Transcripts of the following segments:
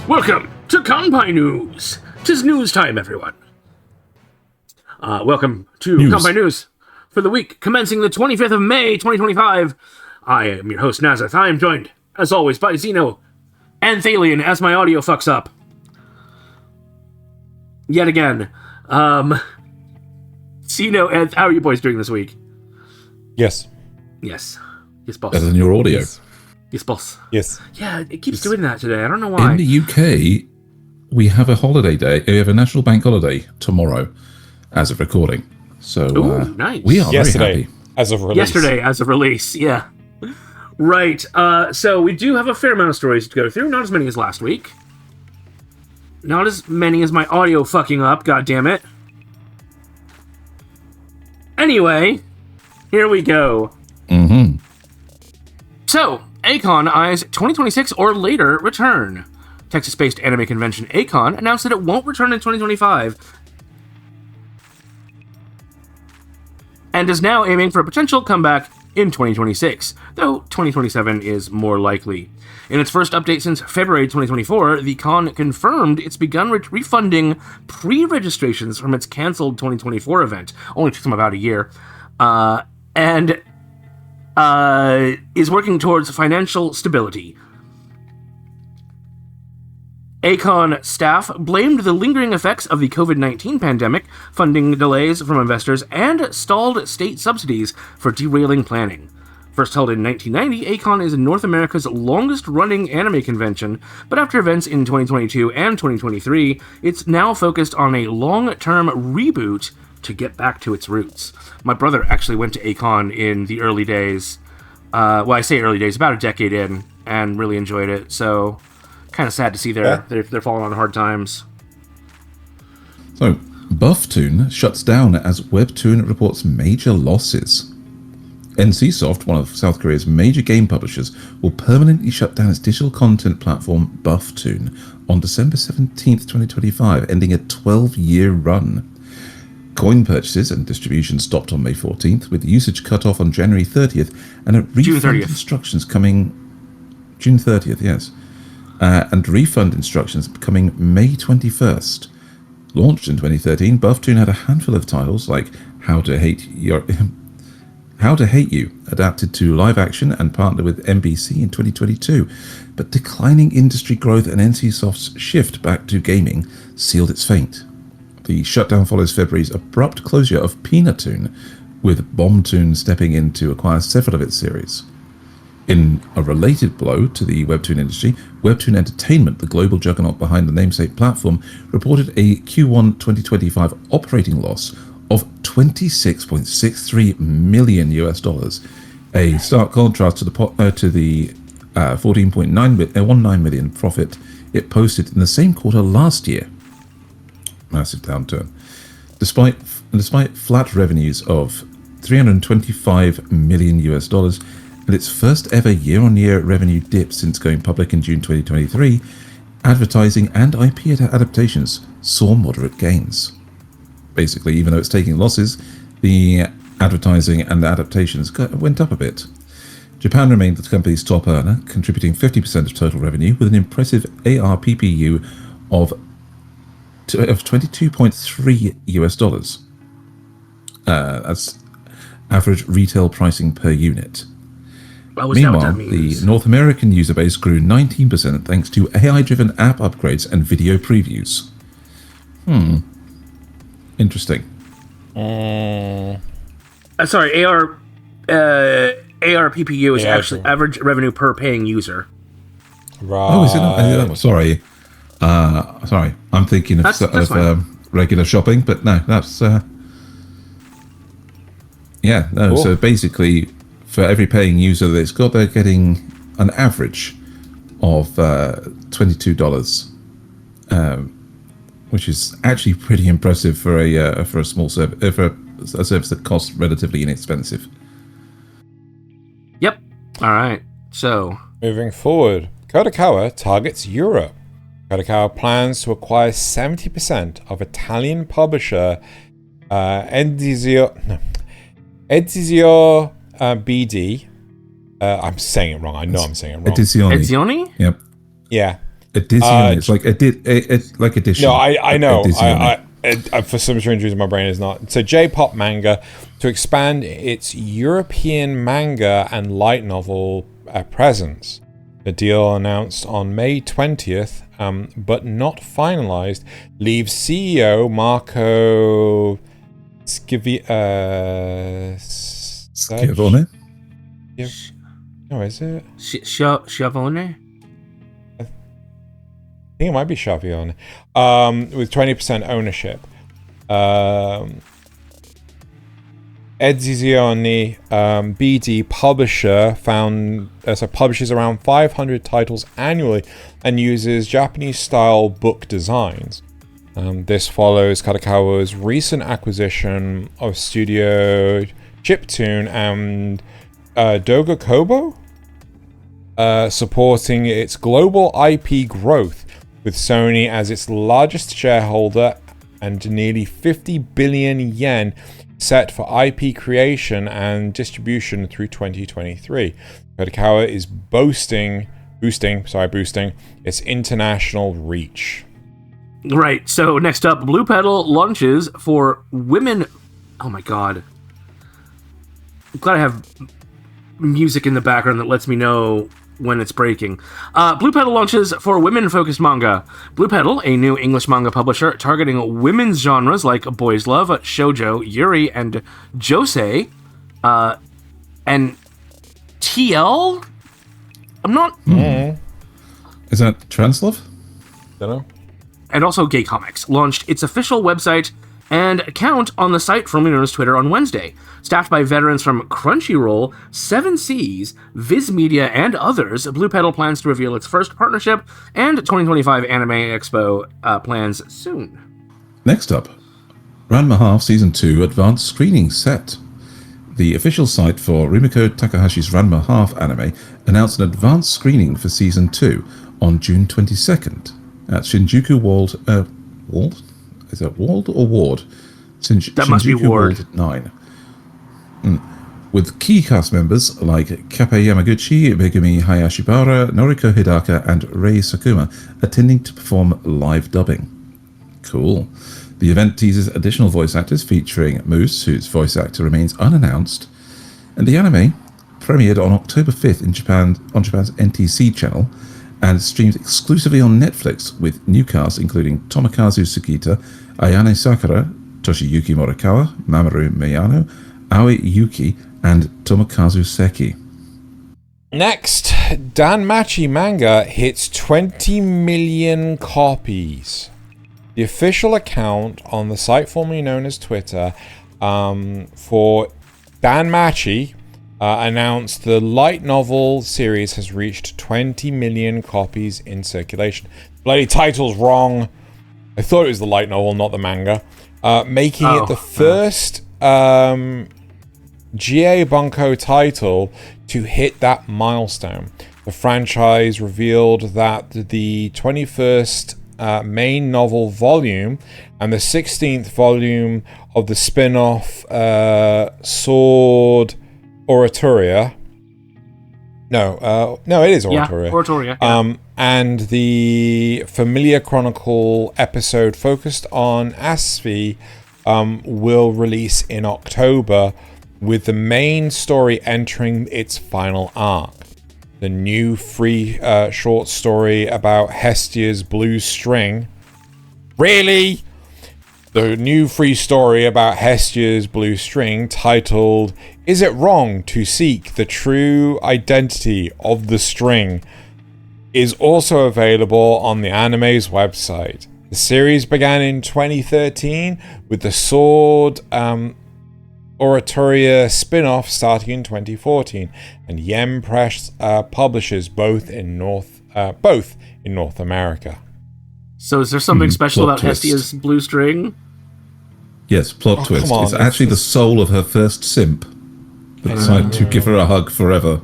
Welcome to Kanpai News. 'Tis news time, everyone. Welcome to Kanpai News for the week commencing the 25th of May, 2025. I am your host, Nasuth. I am joined, as always, by Xeno and Thaylien as my audio fucks up. Yet again. Xeno, and how are you boys doing this week? Yes. Yes. Yes, boss. Better than your audio. Yes, boss. Yes. Yeah, it keeps doing that today. I don't know why. In the UK, we have a holiday day. We have a national bank holiday tomorrow as of recording. So nice. We are Yesterday, very happy. as of release. Yesterday, as of release, yeah. Right, so we do have a fair amount of stories to go through. Not as many as last week. Not as many as my audio fucking up, goddammit. Anyway, here we go. Mm-hmm. So, A-Kon eyes 2026 or later return. Texas-based anime convention A-Kon announced that it won't return in 2025 and is now aiming for a potential comeback in 2026, though 2027 is more likely. In its first update since February 2024, the con confirmed it's begun refunding pre-registrations from its cancelled 2024 event, only took them about a year, and is working towards financial stability. A-Kon staff blamed the lingering effects of the COVID-19 pandemic, funding delays from investors, and stalled state subsidies for derailing planning. First held in 1990, A-Kon is North America's longest-running anime convention, but after events in 2022 and 2023, it's now focused on a long-term reboot to get back to its roots. My brother actually went to A-Kon in the early days. Well, I say early days, about a decade in, and really enjoyed it, so kind of sad to see they're falling on hard times. So, BUFFTOON shuts down as WEBTOON reports major losses. NCSoft, one of South Korea's major game publishers, will permanently shut down its digital content platform BUFFTOON on December 17th, 2025, ending a 12-year run. Coin purchases and distribution stopped on May 14th, with usage cut off on January 30th, and refund instructions coming June 30th, yes. And refund instructions coming May 21st. Launched in 2013, BUFFTOON had a handful of titles like How to Hate You, adapted to live action and partnered with NBC in 2022, but declining industry growth and NCSoft's shift back to gaming sealed its fate. The shutdown follows February's abrupt closure of Peanuttoon, with BombToon stepping in to acquire several of its series. In a related blow to the WEBTOON industry, WEBTOON Entertainment, the global juggernaut behind the namesake platform, reported a Q1 2025 operating loss of $26.63 million, a stark contrast to the 14.19 million profit it posted in the same quarter last year. Massive downturn. Despite flat revenues of $325 million and its first ever year-on-year revenue dip since going public in June 2023, advertising and IP adaptations saw moderate gains. Basically, even though it's taking losses, the advertising and the adaptations went up a bit. Japan remained the company's top earner, contributing 50% of total revenue with an impressive ARPPU of $22.3. That's average retail pricing per unit. Meanwhile, the North American user base grew 19% thanks to AI-driven app upgrades and video previews. Interesting. Sorry, ARPPU is actually average revenue per paying user. Right. Oh, is it not? Sorry. Sorry. I'm thinking of regular shopping, but no, that's... yeah, no, cool. So basically, for every paying user that it's got, they're getting an average of $22, which is actually pretty impressive for a small service, for a service that costs relatively inexpensive. Yep. All right. So moving forward, Kadokawa targets Europe. Kadokawa plans to acquire 70% of Italian publisher Edizio BD. I'm saying it wrong. I know I'm saying it wrong. Edizioni. Edizioni? Yep. Yeah. Edizione. It's like like edition. No, I know. Edizione. For some strange reason, my brain is not. So, J-pop manga to expand its European manga and light novel presence. The deal announced on May 20th, but not finalized, leaves CEO Marco Schiavone? No, is it? Schiavone? I think it might be Schiavone. With 20% ownership. Edizione BD publisher publishes around 500 titles annually and uses Japanese-style book designs. This follows Kadokawa's recent acquisition of Studio Chiptune and Doga Kobo, supporting its global IP growth, with Sony as its largest shareholder and nearly 50 billion yen set for IP creation and distribution through 2023. Kadokawa is boosting its international reach. Right, so next up, BluPetal launches for women... Oh my god. I'm glad I have music in the background that lets me know when it's breaking. BluPetal launches for women-focused manga. BluPetal, a new English manga publisher targeting women's genres like boys love, shoujo, yuri, and josei, and TL? I'm not... Is that Translove? Don't know. And also Gay Comics, launched its official website and account on the site formerly known as Twitter on Wednesday. Staffed by veterans from Crunchyroll, 7 Seas, Viz Media, and others, BluPetal plans to reveal its first partnership and 2025 Anime Expo plans soon. Next up, Ranma Half Season 2 Advanced Screening Set. The official site for Rumiko Takahashi's Ranma Half anime announced an advanced screening for Season 2 on June 22nd at Shinjuku Ward. Ward? Is that Ward or Ward? That must be Ward. 9. With key cast members like Kappei Yamaguchi, Megumi Hayashibara, Noriko Hidaka, and Rei Sakuma attending to perform live dubbing. Cool. The event teases additional voice actors featuring Moose, whose voice actor remains unannounced, and the anime premiered on October 5th in Japan on Japan's NTC channel and streams exclusively on Netflix with new cast including Tomokazu Sugita, Ayane Sakura, Toshiyuki Morikawa, Mamoru Miyano, Aoi Yuki, and Tomokazu Seki. Next, DanMachi manga hits 20 million copies. The official account on the site formerly known as Twitter for DanMachi announced the light novel series has reached 20 million copies in circulation. Bloody title's wrong. I thought it was the light novel, not the manga. Making it the first GA Bunko title to hit that milestone. The franchise revealed that the 21st main novel volume and the 16th volume of the spin-off Sword Oratoria. No, it is Oratoria. Yeah, Oratoria. Yeah. And the Familiar Chronicle episode focused on Asfi will release in October, with the main story entering its final arc. The new free short story about Hestia's blue string. Really? The new free story about Hestia's blue string, titled "Is It Wrong to Seek the True Identity of the String?", is also available on the anime's website. The series began in 2013 with the Sword Oratoria spin-off starting in 2014, and Yen Press publishes both in North America. So is there something special about twist. Hestia's blue string? Yes, plot twist. Come on, it's actually the soul of her first simp that decided to give her a hug forever.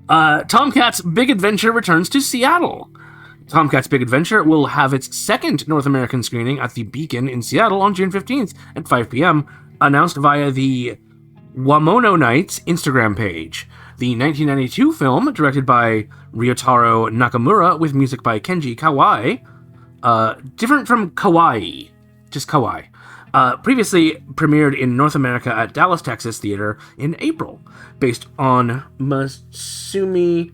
Tomcat's Big Adventure returns to Seattle. Tomcat's Big Adventure will have its second North American screening at the Beacon in Seattle on June 15th at 5 p.m., announced via the Wamono Nights Instagram page. The 1992 film, directed by Ryotaro Nakamura with music by Kenji Kawai, different from Kawaii, just Kawai, previously premiered in North America at Dallas, Texas Theater in April. Based on Masumi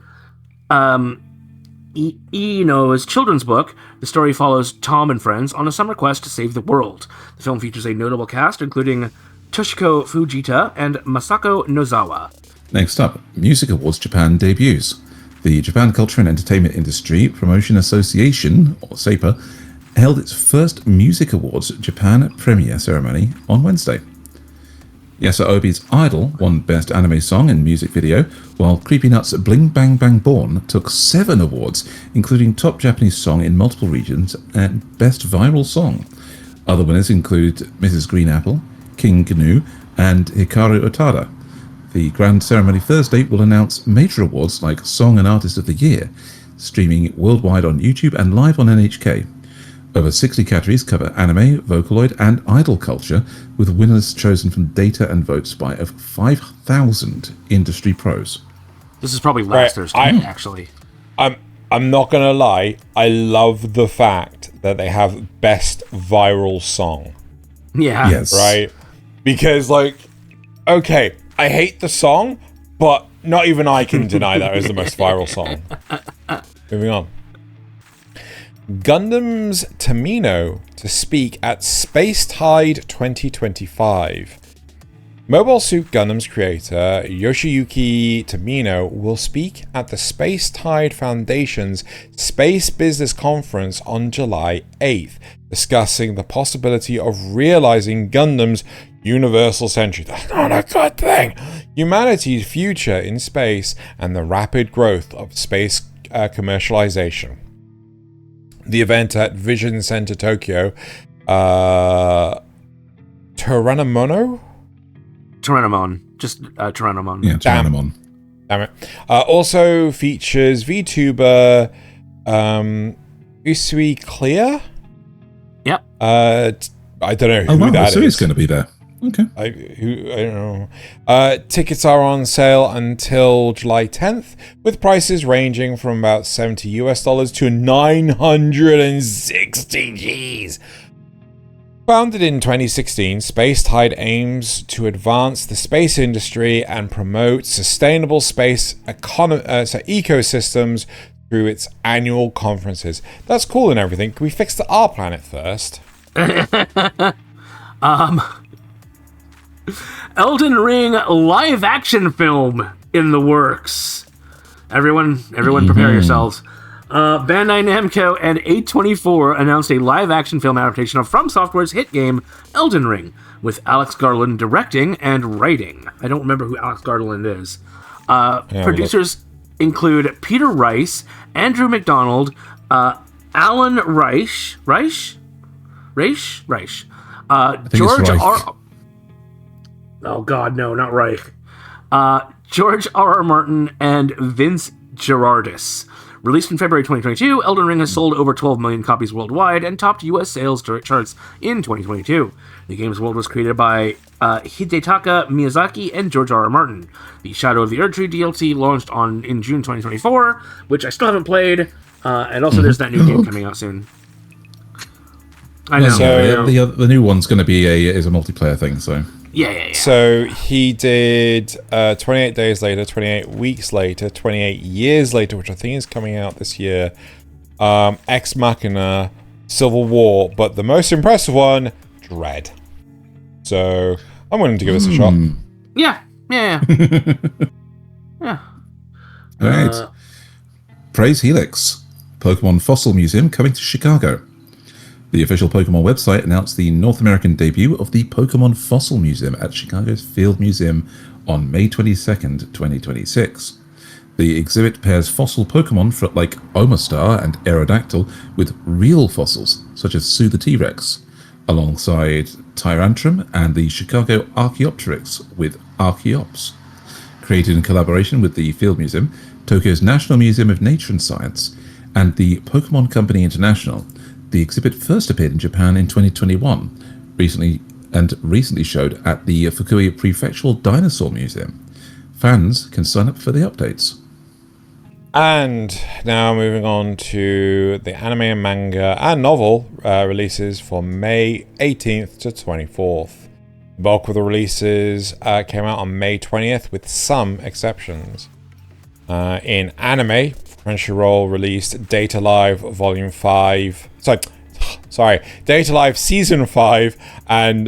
Iino's children's book, the story follows Tom and friends on a summer quest to save the world. The film features a notable cast, including Toshiko Fujita and Masako Nozawa. Next up, Music Awards Japan debuts. The Japan Culture and Entertainment Industry Promotion Association, or SAPA, held its first Music Awards Japan premiere ceremony on Wednesday. Yasaobi's Idol won Best Anime Song and Music Video, while CreepyNut's Bling Bang Bang Born took 7 awards, including Top Japanese Song in multiple regions and Best Viral Song. Other winners included Mrs. Green Apple, King Gnu, and Hikaru Utada. The grand ceremony Thursday will announce major awards like Song and Artist of the Year, streaming worldwide on YouTube and live on NHK. Over 60 categories cover anime, Vocaloid, and idol culture, with winners chosen from data and votes by over 5,000 industry pros. This is probably last Thursday, actually. I'm not gonna lie, I love the fact that they have Best Viral Song. Yeah. Yes. Right? Because, like, okay, I hate the song, but not even I can deny that as the most viral song. Moving on. Gundam's Tomino to speak at Spacetide 2025. Mobile Suit Gundam's creator, Yoshiyuki Tomino, will speak at the Spacetide Foundation's Space Business Conference on July 8th, discussing the possibility of realizing Gundam's universal century. That's not a good thing. Humanity's future in space and the rapid growth of space commercialization. The event at Vision Center Tokyo, Tyrannomon? Just Tyrannomon. Yeah, Tyrannomon. Damn it. Also features VTuber Usui Clear. Yep. I don't know who that so is. he's going to be there. Okay. I don't know. Tickets are on sale until July 10th, with prices ranging from about $70 to 960 Gs. Founded in 2016, Spacetide aims to advance the space industry and promote sustainable space ecosystems through its annual conferences. That's cool and everything. Can we fix our planet first? Elden Ring live action film in the works. Everyone prepare yourselves. Bandai Namco and A24 announced a live action film adaptation of From Software's hit game Elden Ring, with Alex Garland directing and writing. I don't remember who Alex Garland is. Producers include Peter Rice, Andrew McDonald, Alan Reich, George R. Oh God, no, not Reich. George R. Martin and Vince Gerardis. Released in February 2022, Elden Ring has sold over 12 million copies worldwide and topped US sales charts in 2022. The game's world was created by Hidetaka Miyazaki and George R. R. Martin. The Shadow of the Erdtree DLC launched in June 2024, which I still haven't played, and also there's that new game coming out soon. I know. So the new one's going to be a multiplayer thing, so... Yeah. So he did 28 Days Later, 28 Weeks Later, 28 Years Later, which I think is coming out this year, Ex Machina, Civil War, but the most impressive one, Dread. So I'm willing to give this a shot. Yeah. All right. Praise Helix. Pokemon Fossil Museum coming to Chicago. The official Pokemon website announced the North American debut of the Pokemon Fossil Museum at Chicago's Field Museum on May 22nd, 2026. The exhibit pairs fossil Pokemon like Omastar and Aerodactyl with real fossils, such as Sue the T-Rex, alongside Tyrantrum and the Chicago Archaeopteryx with Archaeops. Created in collaboration with the Field Museum, Tokyo's National Museum of Nature and Science, and the Pokemon Company International, the exhibit first appeared in Japan in 2021, recently showed at the Fukui Prefectural Dinosaur Museum. fans can sign up for the updates. And now moving on to the anime and manga and novel releases for May 18th to 24th. The bulk of the releases came out on May 20th with some exceptions. In anime, Crunchyroll released Data Live Volume 5. Sorry, Data Live Season 5 and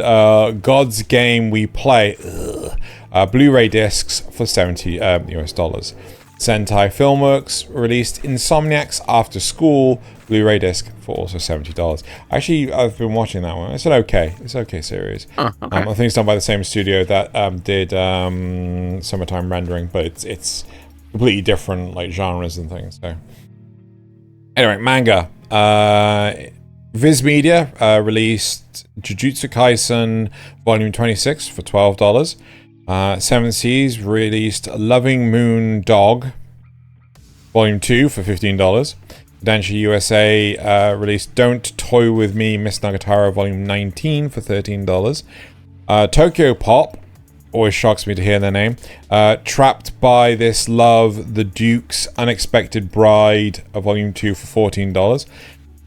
God's Game We Play Blu-ray discs for $70 US. Sentai Filmworks released Insomniacs After School Blu-ray disc for also $70. Actually, I've been watching that one. It's okay series. Okay. I think it's done by the same studio that did Summertime Rendering, but it's completely different like genres and things. So anyway, manga. Viz Media released Jujutsu Kaisen Volume 26 for $12. Seven Seas released Loving Moon Dog Volume 2 for $15. Kodansha USA released Don't Toy With Me Miss Nagatoro Volume 19 for $13. Tokyo Pop, always shocks me to hear their name, Trapped by This Love, The Duke's Unexpected Bride Volume 2 for $14.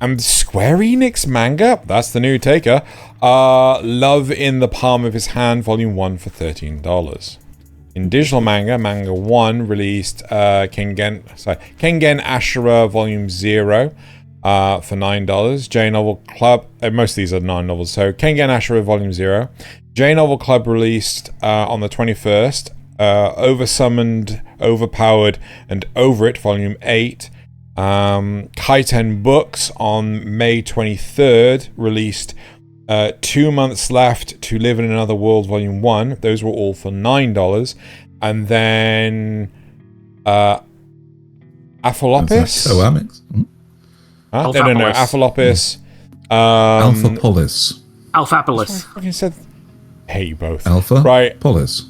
And Square Enix manga, that's the new taker, Love in the Palm of His Hand, Volume 1 for $13. In digital manga, Manga 1 released Kengen Ashura Volume 0 for $9. J-Novel Club, most of these are non-novels, so Kengen Ashura Volume 0. J-Novel Club released on the 21st, Oversummoned, Overpowered, and Over It, Volume 8. Kaiten Books on May 23rd released 2 Months Left to Live in Another World Volume 1. Those were all for $9. And then Aphelopis. Coamix. Huh? No. Aphelopis. Alphapolis. Alphapolis. I fucking said. Hey, you both. Alpha. Right. Polis.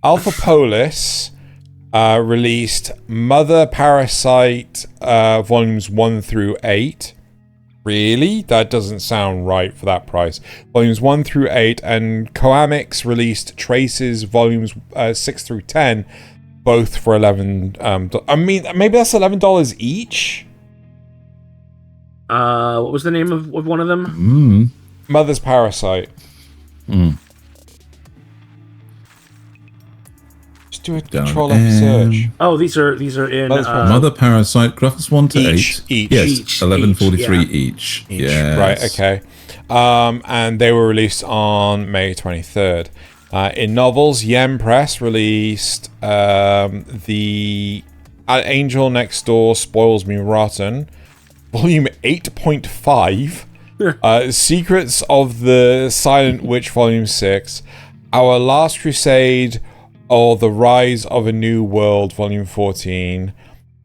Alphapolis released Mother Parasite Volumes 1 through 8. Really? That doesn't sound right for that price. Volumes 1 through 8, and Coamix released Traces Volumes 6 through 10, both for $11. I mean, maybe that's $11 each? What was the name of one of them? Mother's Parasite. Just do a control F search. Oh, these are in Mother Parasite, graphics 1 to Each. 8. Yes, $11.43 each. Yes. Right, okay. And they were released on May 23rd. In novels, Yen Press released the Angel Next Door Spoils Me Rotten, Volume 8.5, Secrets of the Silent Witch, Volume 6, Our Last Crusade, or The Rise of a New World, Volume 14,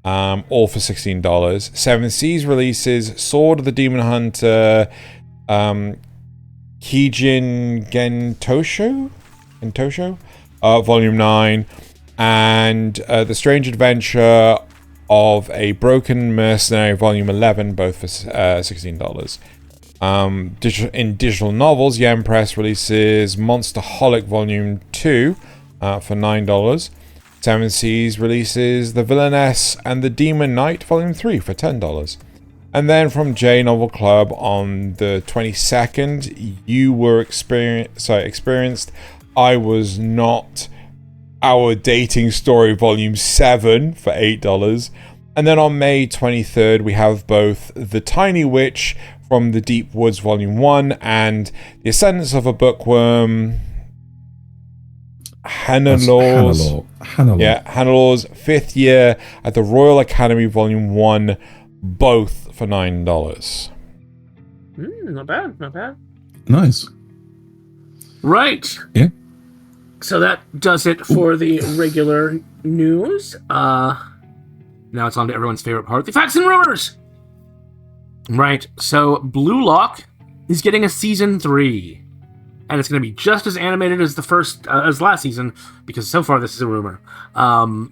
all for $16. Seven Seas releases Sword of the Demon Hunter, Kijin Gentosho, Volume 9, and The Strange Adventure of a Broken Mercenary, Volume 11, both for $16. In digital novels, Yen Press releases Monsterholic Volume 2 for $9. Seven Seas releases The Villainess and the Demon Knight Volume 3 for $10. And then from J Novel Club on the 22nd, You Were Experienced, I Was Not, Our Dating Story Volume 7 for $8. And then on May 23rd, we have both The Tiny Witch from the Deep Woods Volume 1 and The Ascendance of a Bookworm, Hannelaw's 5th Year at the Royal Academy Volume 1, both for $9. Not bad. Nice. Right. Yeah. So that does it for the regular news. Now it's on to everyone's favorite part, the facts and rumors. Right. So Blue Lock is getting a season 3. And it's going to be just as animated as as last season, because so far this is a rumor. You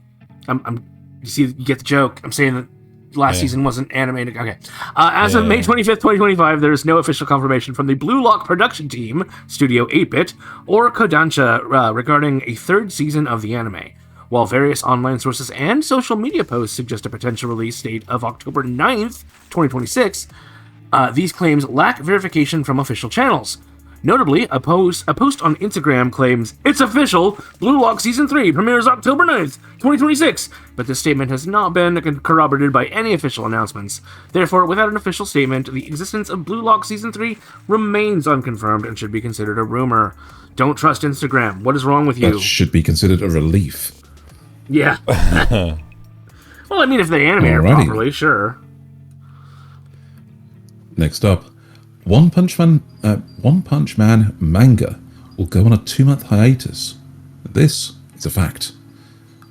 get the joke. I'm saying that last season wasn't animated. Okay. As of May 25th, 2025, there is no official confirmation from the Blue Lock production team, Studio 8-Bit, or Kodansha regarding a third season of the anime. While various online sources and social media posts suggest a potential release date of October 9th, 2026, these claims lack verification from official channels. Notably, a post on Instagram claims, "It's official! Blue Lock Season 3 premieres October 9th, 2026, but this statement has not been corroborated by any official announcements. Therefore, without an official statement, the existence of Blue Lock Season 3 remains unconfirmed and should be considered a rumor. Don't trust Instagram. What is wrong with you?" That should be considered a relief. Yeah. Well, I mean, if they animate it properly, sure. Next up, One Punch Man manga will go on a 2-month hiatus. This is a fact.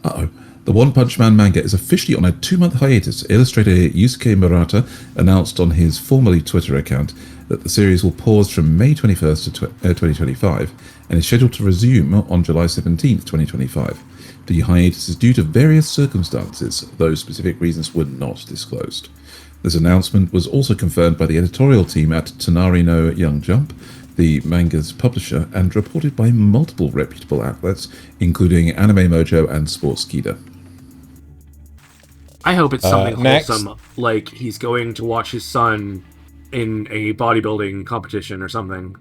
The One Punch Man manga is officially on a 2-month hiatus. Illustrator Yusuke Murata announced on his formerly Twitter account that the series will pause from May 21st to 2025 and is scheduled to resume on July 17th, 2025. The hiatus is due to various circumstances, though specific reasons were not disclosed. This announcement was also confirmed by the editorial team at Tonari no Young Jump, the manga's publisher, and reported by multiple reputable outlets, including Anime Mojo and Sportskeeda. I hope it's something wholesome, like he's going to watch his son in a bodybuilding competition or something.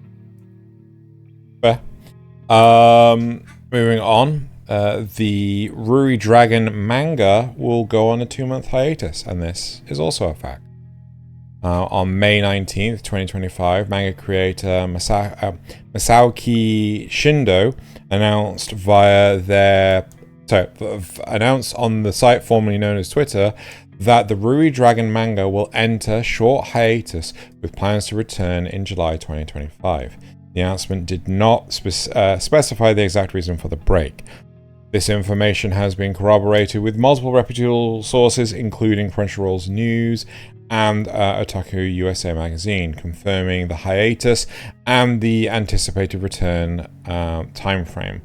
Moving on. The Ruri Dragon manga will go on a 2-month hiatus, and this is also a fact. On May 19th, 2025, manga creator Masaki Shindo announced announced on the site formerly known as Twitter that the Ruri Dragon manga will enter short hiatus with plans to return in July 2025. The announcement did not specify the exact reason for the break. This information has been corroborated with multiple reputable sources, including Crunchyroll's News and Otaku USA magazine, confirming the hiatus and the anticipated return timeframe.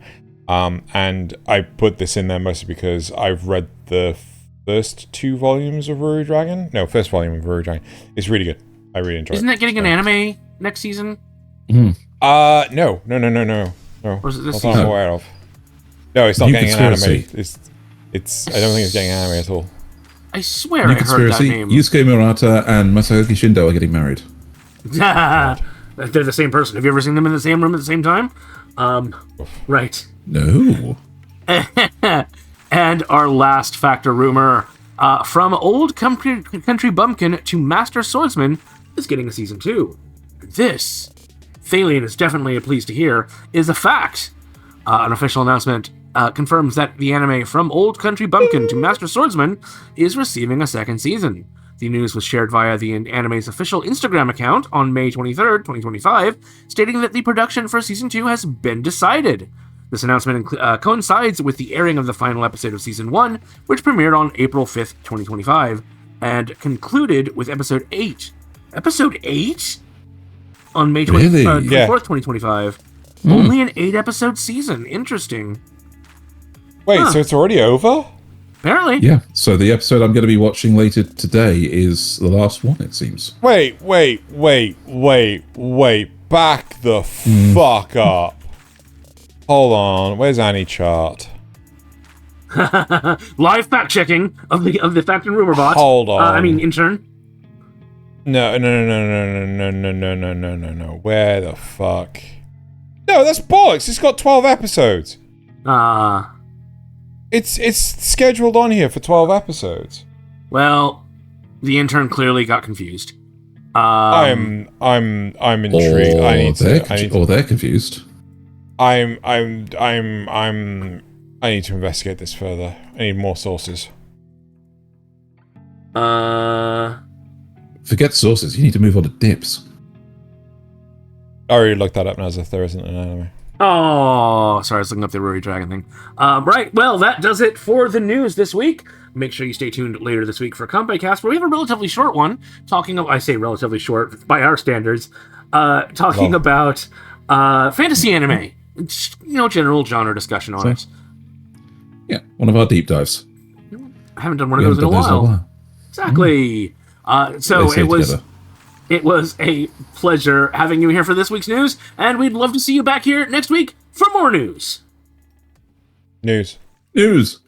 And I put this in there mostly because I've read the first 2 volumes of Ruri Dragon. No, first volume of Ruri Dragon. It's really good. I really enjoy it. Isn't that getting an anime next season? No. Or is it this season? I'm aware of. No, it's not getting an anime. It's. I don't think it's getting an anime at all. I swear I heard that name. Yusuke Murata and Masaki Shindo are getting married. They're the same person. Have you ever seen them in the same room at the same time? Right. No. And our last factor rumor, from old country bumpkin to master swordsman, is getting a season 2. This, Thaylien is definitely pleased to hear, is a fact. An official announcement confirms that the anime From Old Country Bumpkin to Master Swordsman is receiving a second season. The news was shared via the anime's official Instagram account on May 23rd, 2025, stating that the production for Season 2 has been decided. This announcement coincides with the airing of the final episode of Season 1, which premiered on April 5th, 2025, and concluded with Episode 8. Episode 8? On May 24th, 2025. Only an 8-episode season. Interesting. Wait, so it's already over? Apparently. Yeah, so the episode I'm going to be watching later today is the last one, it seems. Wait. Back the fuck up. Hold on, where's Annie chart? Live fact-checking of the fact and rumor bot. Hold on. Intern. No. Where the fuck? No, that's bollocks. It's got 12 episodes. It's scheduled on here for 12 episodes. Well, the intern clearly got confused. I'm intrigued. They're confused. I need to investigate this further. I need more sources. Forget sources. You need to move on to dips. I already looked that up, Nasuth. There isn't an anime. Oh, sorry, I was looking up the Ruri Dragon thing. Right, well, that does it for the news this week. Make sure you stay tuned later this week for Kanpai Cast, where we have a relatively short one, I say relatively short, by our standards, talking about fantasy anime. General genre discussion on it. Yeah, one of our deep dives. I haven't done one of those in a while. Exactly. So They say together. it was a pleasure having you here for this week's news, and we'd love to see you back here next week for more news. News. News.